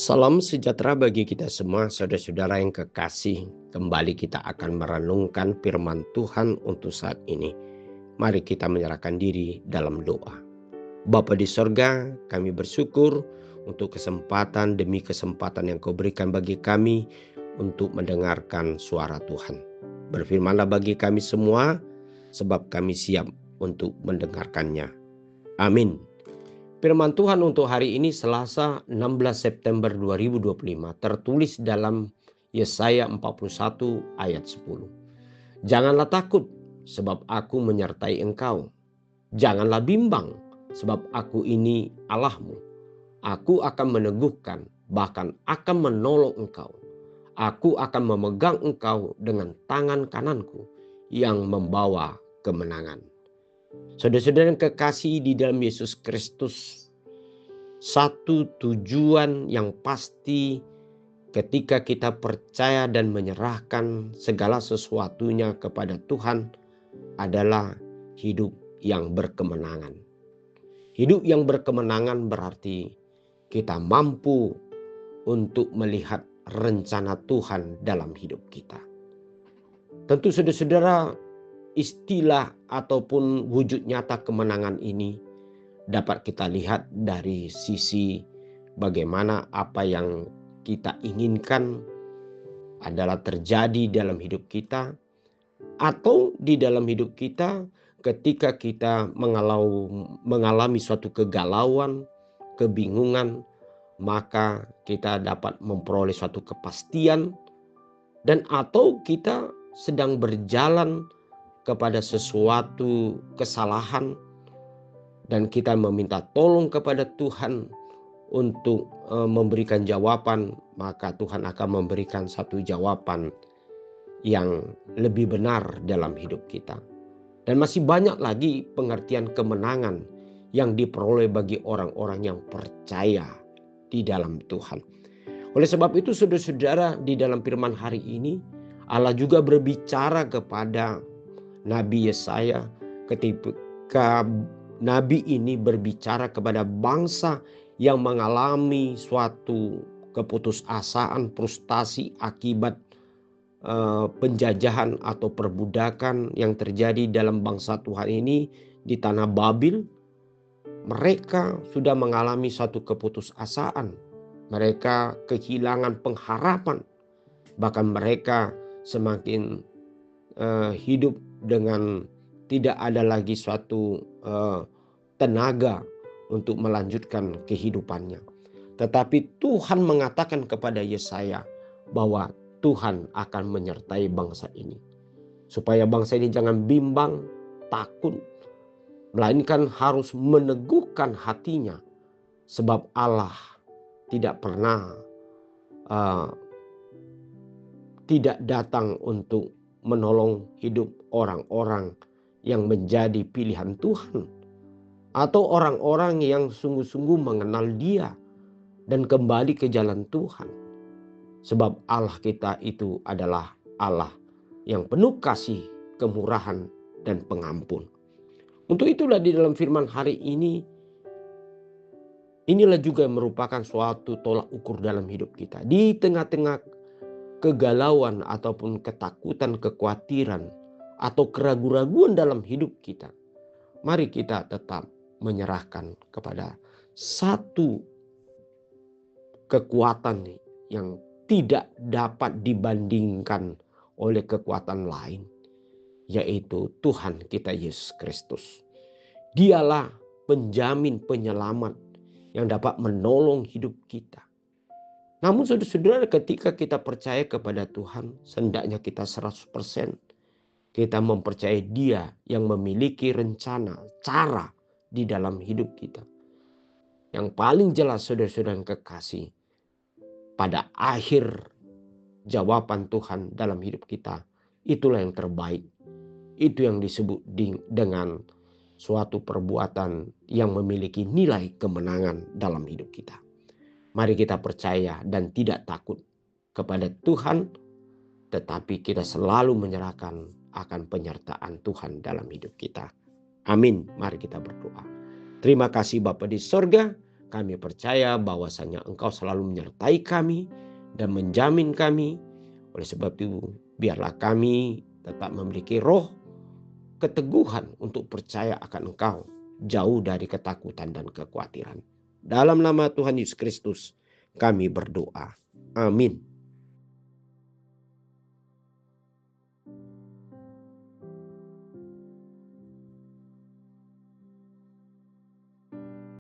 Salam sejahtera bagi kita semua, saudara-saudara yang kekasih. Kembali kita akan merenungkan firman Tuhan untuk saat ini. Mari kita menyerahkan diri dalam doa. Bapa di sorga, kami bersyukur untuk kesempatan demi kesempatan yang Kau berikan bagi kami untuk mendengarkan suara Tuhan. Berfirmanlah bagi kami semua, sebab kami siap untuk mendengarkannya. Amin. Firman Tuhan untuk hari ini Selasa 16 September 2025 tertulis dalam Yesaya 41 ayat 10. Janganlah takut sebab aku menyertai engkau. Janganlah bimbang sebab aku ini Allahmu. Aku akan meneguhkan, bahkan akan menolong engkau. Aku akan memegang engkau dengan tangan kananku yang membawa kemenangan. Saudara-saudara yang kekasih di dalam Yesus Kristus, satu tujuan yang pasti ketika kita percaya dan menyerahkan segala sesuatunya kepada Tuhan adalah hidup yang berkemenangan. Hidup yang berkemenangan berarti kita mampu untuk melihat rencana Tuhan dalam hidup kita. Tentu saudara-saudara, istilah ataupun wujud nyata kemenangan ini dapat kita lihat dari sisi bagaimana apa yang kita inginkan adalah terjadi dalam hidup kita, atau di dalam hidup kita ketika kita mengalami suatu kegalauan, kebingungan, maka kita dapat memperoleh suatu kepastian, dan atau kita sedang berjalan kepada sesuatu kesalahan dan kita meminta tolong kepada Tuhan untuk memberikan jawaban, maka Tuhan akan memberikan satu jawaban yang lebih benar dalam hidup kita. Dan masih banyak lagi pengertian kemenangan yang diperoleh bagi orang-orang yang percaya di dalam Tuhan. Oleh sebab itu saudara-saudara, di dalam firman hari ini Allah juga berbicara kepada Nabi Yesaya ketika Nabi ini berbicara kepada bangsa yang mengalami suatu keputusasaan, frustasi akibat penjajahan atau perbudakan yang terjadi dalam bangsa Tuhan ini di tanah Babil. Mereka sudah mengalami suatu keputusasaan. Mereka kehilangan pengharapan. Bahkan mereka semakin hidup dengan tidak ada lagi suatu tenaga untuk melanjutkan kehidupannya. Tetapi Tuhan mengatakan kepada Yesaya bahwa Tuhan akan menyertai bangsa ini. Supaya bangsa ini jangan bimbang, takut, melainkan harus meneguhkan hatinya. Sebab Allah tidak pernah tidak datang untuk menolong hidup orang-orang yang menjadi pilihan Tuhan, atau orang-orang yang sungguh-sungguh mengenal Dia dan kembali ke jalan Tuhan. Sebab Allah kita itu adalah Allah yang penuh kasih, kemurahan, dan pengampun. Untuk itulah di dalam firman hari ini, inilah juga merupakan suatu tolak ukur dalam hidup kita. Di tengah-tengah kegalauan ataupun ketakutan, kekhawatiran, atau keraguan-raguan dalam hidup kita, mari kita tetap menyerahkan kepada satu kekuatan yang tidak dapat dibandingkan oleh kekuatan lain, yaitu Tuhan kita Yesus Kristus. Dialah penjamin penyelamat yang dapat menolong hidup kita. Namun saudara-saudara, ketika kita percaya kepada Tuhan, hendaknya kita 100% kita mempercayai Dia yang memiliki rencana, cara di dalam hidup kita. Yang paling jelas saudara-saudara yang kekasih, pada akhir jawaban Tuhan dalam hidup kita, itulah yang terbaik. Itu yang disebut dengan suatu perbuatan yang memiliki nilai kemenangan dalam hidup kita. Mari kita percaya dan tidak takut kepada Tuhan, tetapi kita selalu menyerahkan akan penyertaan Tuhan dalam hidup kita. Amin. Mari kita berdoa. Terima kasih Bapa di sorga, Kami percaya bahwasanya Engkau selalu menyertai kami dan menjamin kami. Oleh sebab itu, biarlah kami tetap memiliki roh keteguhan untuk percaya akan Engkau, jauh dari ketakutan dan kekhawatiran. Dalam nama Tuhan Yesus Kristus kami berdoa. Amin.